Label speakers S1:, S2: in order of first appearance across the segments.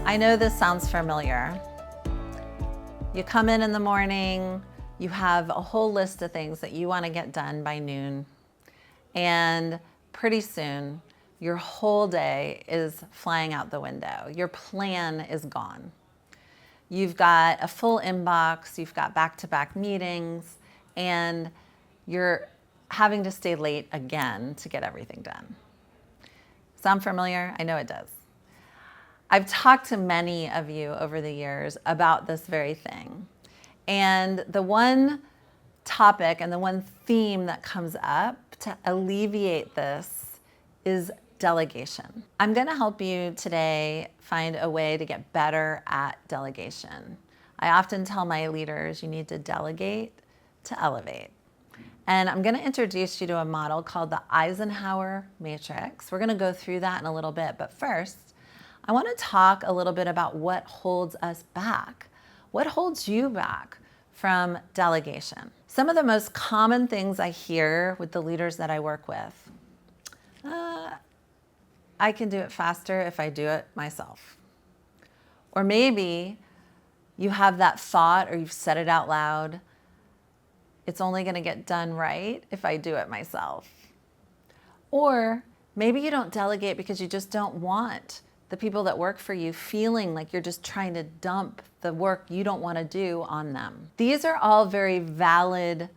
S1: I know this sounds familiar. You come in the morning, you have a whole list of things that you want to get done by noon, and pretty soon your whole day is flying out the window. Your plan is gone. You've got a full inbox, you've got back-to-back meetings, and you're having to stay late again to get everything done. Sound familiar? I know it does. I've talked to many of you over the years about this very thing. And the one topic and the one theme that comes up to alleviate this is delegation. I'm going to help you today find a way to get better at delegation. I often tell my leaders you need to delegate to elevate. And I'm going to introduce you to a model called the Eisenhower Matrix. We're going to go through that in a little bit, but first, I want to talk a little bit about what holds us back. What holds you back from delegation? Some of the most common things I hear with the leaders that I work with. I can do it faster if I do it myself. Or maybe you have that thought or you've said it out loud. It's only going to get done right if I do it myself. Or maybe you don't delegate because you just don't want the people that work for you feeling like you're just trying to dump the work you don't want to do on them. These are all very valid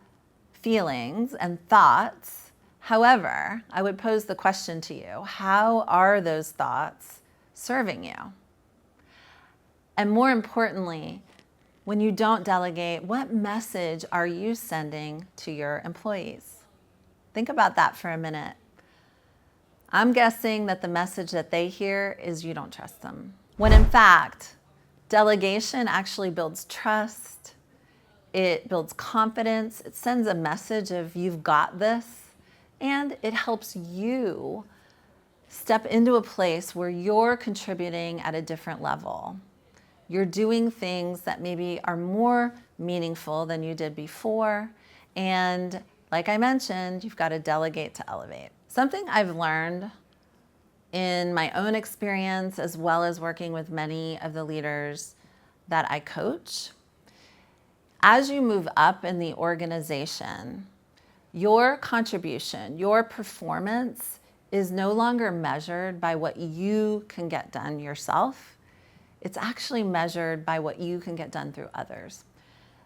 S1: feelings and thoughts. However, I would pose the question to you, how are those thoughts serving you? And more importantly, when you don't delegate, what message are you sending to your employees? Think about that for a minute. I'm guessing that the message that they hear is you don't trust them. When in fact, delegation actually builds trust, it builds confidence, it sends a message of you've got this, and it helps you step into a place where you're contributing at a different level. You're doing things that maybe are more meaningful than you did before, and like I mentioned, you've got to delegate to elevate. Something I've learned in my own experience, as well as working with many of the leaders that I coach, as you move up in the organization, your contribution, your performance is no longer measured by what you can get done yourself. It's actually measured by what you can get done through others.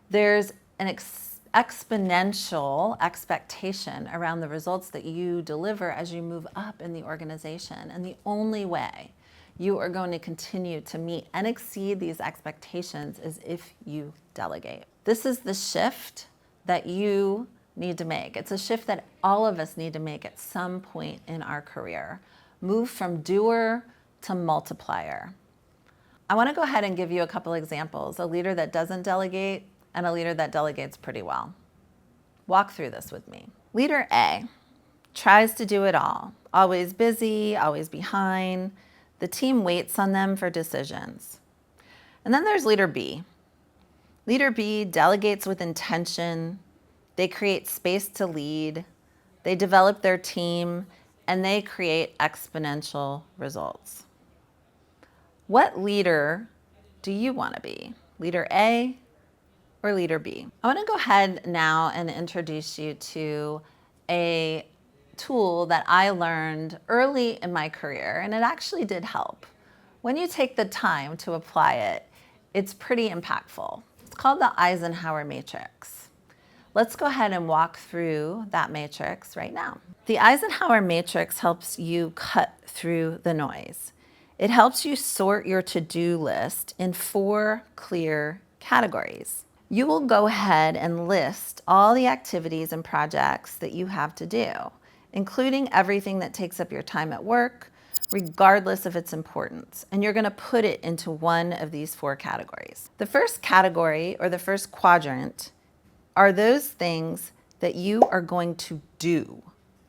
S1: There's an exponential expectation around the results that you deliver as you move up in the organization. And the only way you are going to continue to meet and exceed these expectations is if you delegate. This is the shift that you need to make. It's a shift that all of us need to make at some point in our career. Move from doer to multiplier. I want to go ahead and give you a couple examples. A leader that doesn't delegate and a leader that delegates pretty well. Walk through this with me. Leader A tries to do it all. Always busy, always behind. The team waits on them for decisions. And then there's leader B. Leader B delegates with intention. They create space to lead. They develop their team, and they create exponential results. What leader do you want to be? Leader A or leader B? I want to go ahead now and introduce you to a tool that I learned early in my career, and it actually did help. When you take the time to apply it, it's pretty impactful. It's called the Eisenhower Matrix. Let's go ahead and walk through that matrix right now. The Eisenhower Matrix helps you cut through the noise. It helps you sort your to-do list in 4 clear categories. You will go ahead and list all the activities and projects that you have to do, including everything that takes up your time at work, regardless of its importance. And you're going to put it into one of these 4 categories. The first category, or the first quadrant, are those things that you are going to do,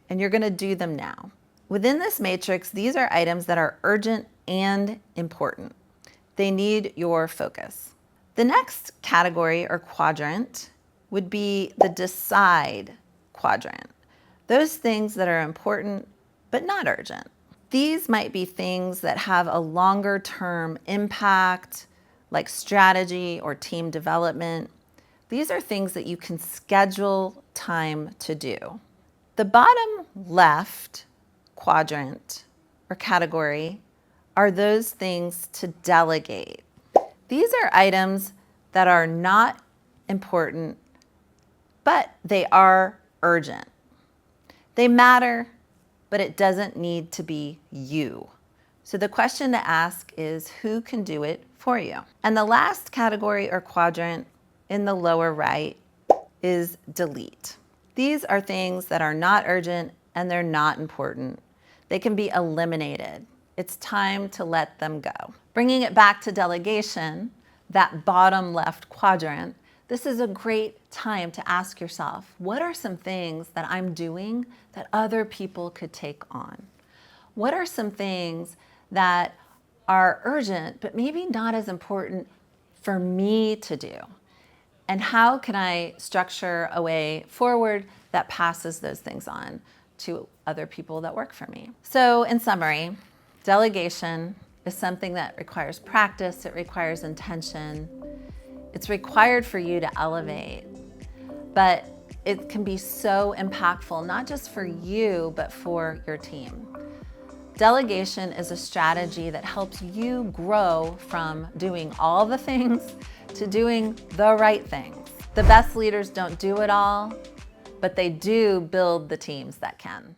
S1: and you're going to do them now. Within this matrix, these are items that are urgent and important. They need your focus. The next category or quadrant would be the decide quadrant. Those things that are important but not urgent. These might be things that have a longer term impact, like strategy or team development. These are things that you can schedule time to do. The bottom left quadrant or category are those things to delegate. These are items that are not important, but they are urgent. They matter, but it doesn't need to be you. So the question to ask is, who can do it for you? And the last category or quadrant in the lower right is delete. These are things that are not urgent and they're not important. They can be eliminated. It's time to let them go. Bringing it back to delegation, that bottom left quadrant, this is a great time to ask yourself, what are some things that I'm doing that other people could take on? What are some things that are urgent, but maybe not as important for me to do? And how can I structure a way forward that passes those things on to other people that work for me? So in summary, delegation is something that requires practice, it requires intention. It's required for you to elevate, but it can be so impactful, not just for you, but for your team. Delegation is a strategy that helps you grow from doing all the things to doing the right things. The best leaders don't do it all, but they do build the teams that can.